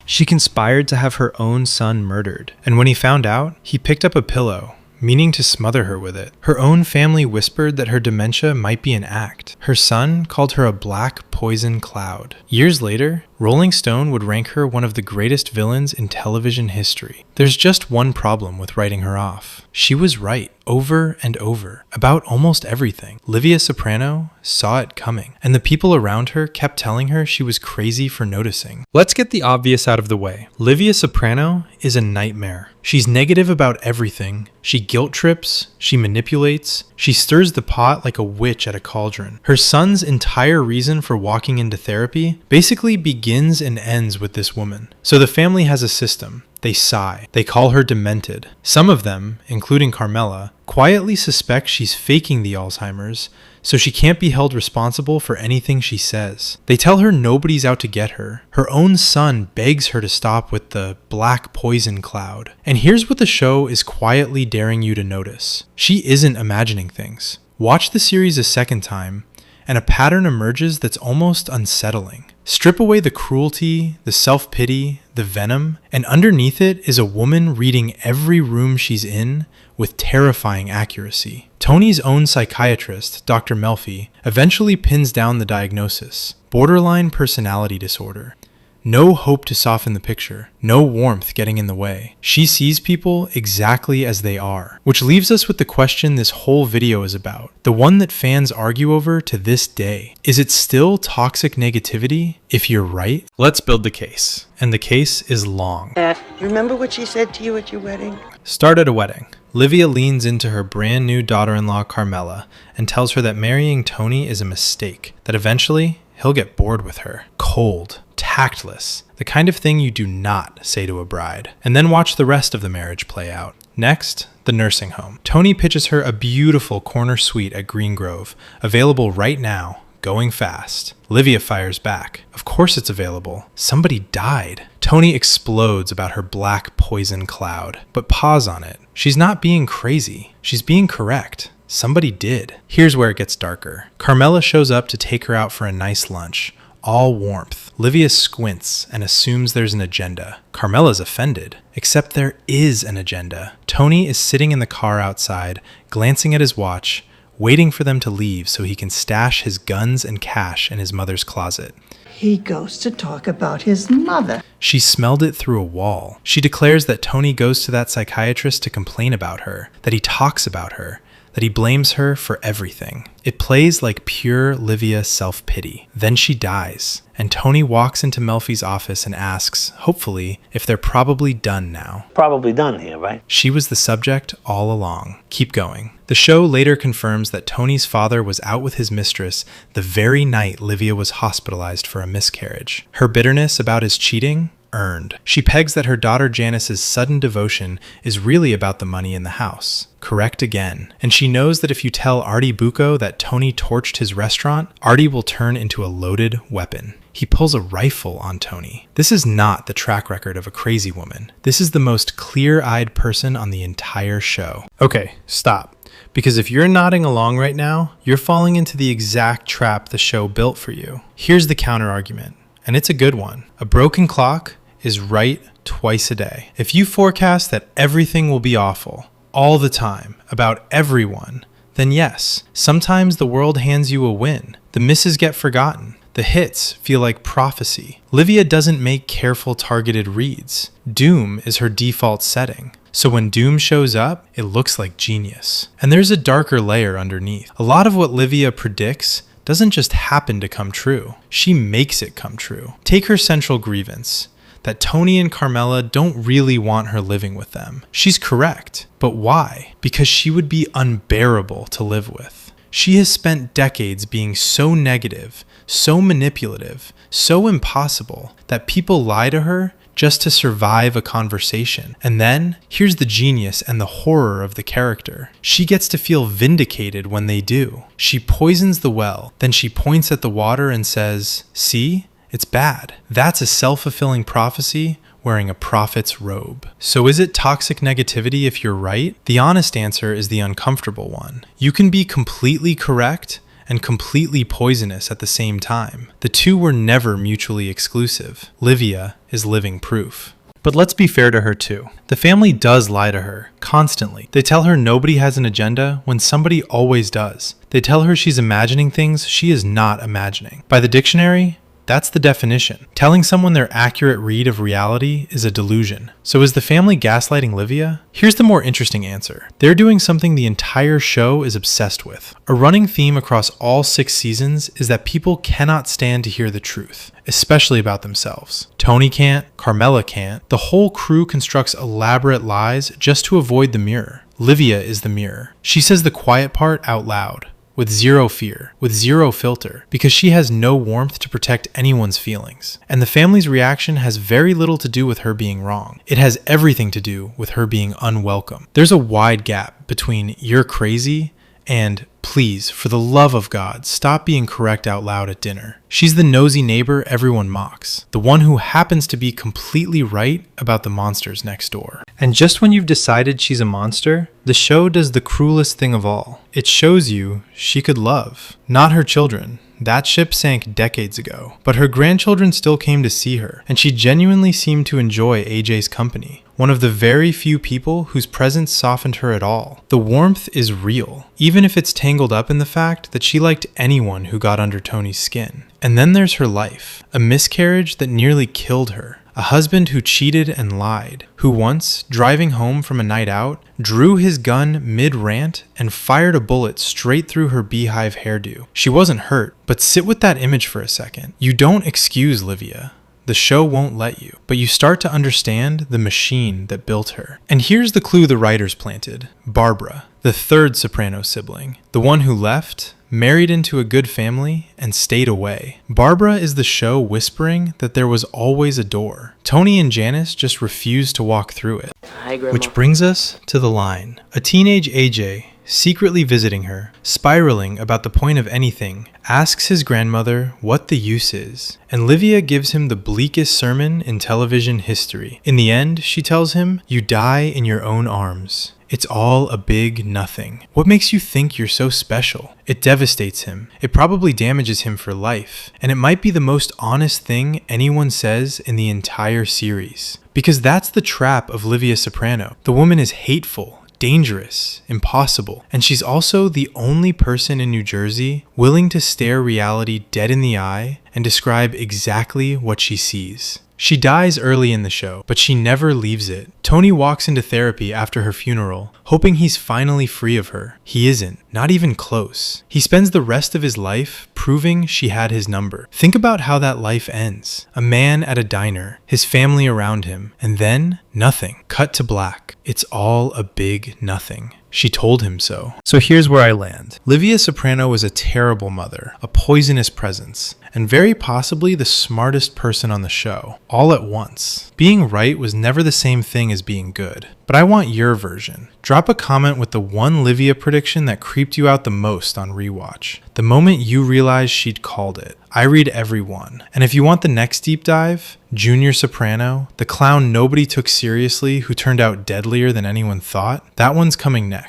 She conspired to have her own son murdered, and when he found out, he picked up a pillow, meaning to smother her with it. Her own family whispered that her dementia might be an act. Her son called her a black poison cloud. Years later, Rolling Stone would rank her one of the greatest villains in television history. There's just one problem with writing her off. She was right over and over about almost everything. Livia Soprano saw it coming, and the people around her kept telling her she was crazy for noticing. Let's get the obvious out of the way. Livia Soprano is a nightmare. She's negative about everything. She guilt trips, she manipulates, she stirs the pot like a witch at a cauldron. Her son's entire reason for walking into therapy basically begins and ends with this woman. So the family has a system. They sigh. They call her demented. Some of them, including Carmela, quietly suspect she's faking the Alzheimer's, so she can't be held responsible for anything she says. They tell her nobody's out to get her. Her own son begs her to stop with the black poison cloud. And here's what the show is quietly daring you to notice. She isn't imagining things. Watch the series a second time, and a pattern emerges that's almost unsettling. Strip away the cruelty, the self-pity, the venom, and underneath it is a woman reading every room she's in with terrifying accuracy. Tony's own psychiatrist, Dr. Melfi, eventually pins down the diagnosis: borderline personality disorder. No hope to soften the picture, no warmth getting in the way. She sees people exactly as they are, which leaves us with the question this whole video is about, the one that fans argue over to this day. Is it still toxic negativity if you're right? Let's build the case, and the case is long. Remember what she said to you at your wedding? Start at a wedding. Livia leans into her brand new daughter-in-law Carmela and tells her that marrying Tony is a mistake, that eventually he'll get bored with her. Cold, tactless, the kind of thing you do not say to a bride. And then watch the rest of the marriage play out. Next, the nursing home. Tony pitches her a beautiful corner suite at Green Grove, available right now, going fast. Livia fires back. Of course it's available. Somebody died. Tony explodes about her black poison cloud, but pause on it. She's not being crazy. She's being correct. Somebody did. Here's where it gets darker. Carmela shows up to take her out for a nice lunch. All warmth. Livia squints and assumes there's an agenda. Carmela's offended, except there is an agenda. Tony is sitting in the car outside, glancing at his watch, waiting for them to leave so he can stash his guns and cash in his mother's closet. He goes to talk about his mother. She smelled it through a wall. She declares that Tony goes to that psychiatrist to complain about her, that he talks about her, that he blames her for everything. It plays like pure Livia self-pity. Then she dies, and Tony walks into Melfi's office and asks, hopefully, if they're probably done now. Probably done here, right? She was the subject all along. Keep going. The show later confirms that Tony's father was out with his mistress the very night Livia was hospitalized for a miscarriage. Her bitterness about his cheating? Earned. She pegs that her daughter Janice's sudden devotion is really about the money in the house. Correct again. And she knows that if you tell Artie Bucco that Tony torched his restaurant, Artie will turn into a loaded weapon. He pulls a rifle on Tony. This is not the track record of a crazy woman. This is the most clear-eyed person on the entire show. Okay, stop. Because if you're nodding along right now, you're falling into the exact trap the show built for you. Here's the counter-argument, and it's a good one. A broken clock is right twice a day. If you forecast that everything will be awful all the time about everyone, then yes, sometimes the world hands you a win. The misses get forgotten. The hits feel like prophecy. Livia doesn't make careful targeted reads. Doom is her default setting. So when doom shows up, it looks like genius. And there's a darker layer underneath. A lot of what Livia predicts doesn't just happen to come true. She makes it come true. Take her central grievance, that Tony and Carmela don't really want her living with them. She's correct. But why? Because she would be unbearable to live with. She has spent decades being so negative, so manipulative, so impossible that people lie to her just to survive a conversation. And then, here's the genius and the horror of the character. She gets to feel vindicated when they do. She poisons the well, then she points at the water and says, "See? It's bad." That's a self-fulfilling prophecy wearing a prophet's robe. So is it toxic negativity if you're right? The honest answer is the uncomfortable one. You can be completely correct and completely poisonous at the same time. The two were never mutually exclusive. Livia is living proof. But let's be fair to her too. The family does lie to her, constantly. They tell her nobody has an agenda when somebody always does. They tell her she's imagining things she is not imagining. By the dictionary, that's the definition. Telling someone their accurate read of reality is a delusion. So is the family gaslighting Livia? Here's the more interesting answer. They're doing something the entire show is obsessed with. A running theme across all 6 seasons is that people cannot stand to hear the truth, especially about themselves. Tony can't, Carmela can't. The whole crew constructs elaborate lies just to avoid the mirror. Livia is the mirror. She says the quiet part out loud, with zero fear, with zero filter, because she has no warmth to protect anyone's feelings. And the family's reaction has very little to do with her being wrong. It has everything to do with her being unwelcome. There's a wide gap between "you're crazy" and "please, for the love of God, stop being correct out loud at dinner." She's the nosy neighbor everyone mocks, the one who happens to be completely right about the monsters next door. And just when you've decided she's a monster, the show does the cruelest thing of all. It shows you she could love, not her children. That ship sank decades ago, but her grandchildren still came to see her, and she genuinely seemed to enjoy AJ's company, one of the very few people whose presence softened her at all. The warmth is real, even if it's tangled up in the fact that she liked anyone who got under Tony's skin. And then there's her life, a miscarriage that nearly killed her. A husband who cheated and lied, who once, driving home from a night out, drew his gun mid-rant and fired a bullet straight through her beehive hairdo. She wasn't hurt, but sit with that image for a second. You don't excuse Livia. The show won't let you, but you start to understand the machine that built her. And here's the clue the writers planted. Barbara, the third Soprano sibling, the one who left, married into a good family, and stayed away. Barbara is the show whispering that there was always a door. Tony and Janice just refused to walk through it. Hi, Grandma. Which brings us to the line. A teenage AJ, secretly visiting her, spiraling about the point of anything, asks his grandmother what the use is, and Livia gives him the bleakest sermon in television history. In the end, she tells him, "You die in your own arms. It's all a big nothing. What makes you think you're so special?" It devastates him. It probably damages him for life. And it might be the most honest thing anyone says in the entire series. Because that's the trap of Livia Soprano. The woman is hateful, dangerous, impossible. And she's also the only person in New Jersey willing to stare reality dead in the eye and describe exactly what she sees. She dies early in the show, but she never leaves it. Tony walks into therapy after her funeral, hoping he's finally free of her. He isn't, not even close. He spends the rest of his life proving she had his number. Think about how that life ends. A man at a diner, his family around him, and then nothing. Cut to black. It's all a big nothing. She told him so. So here's where I land. Livia Soprano was a terrible mother, a poisonous presence, and very possibly the smartest person on the show, all at once. Being right was never the same thing as being good. But I want your version. Drop a comment with the one Livia prediction that creeped you out the most on rewatch. The moment you realized she'd called it. I read every one. And if you want the next deep dive, Junior Soprano, the clown nobody took seriously who turned out deadlier than anyone thought, that one's coming next.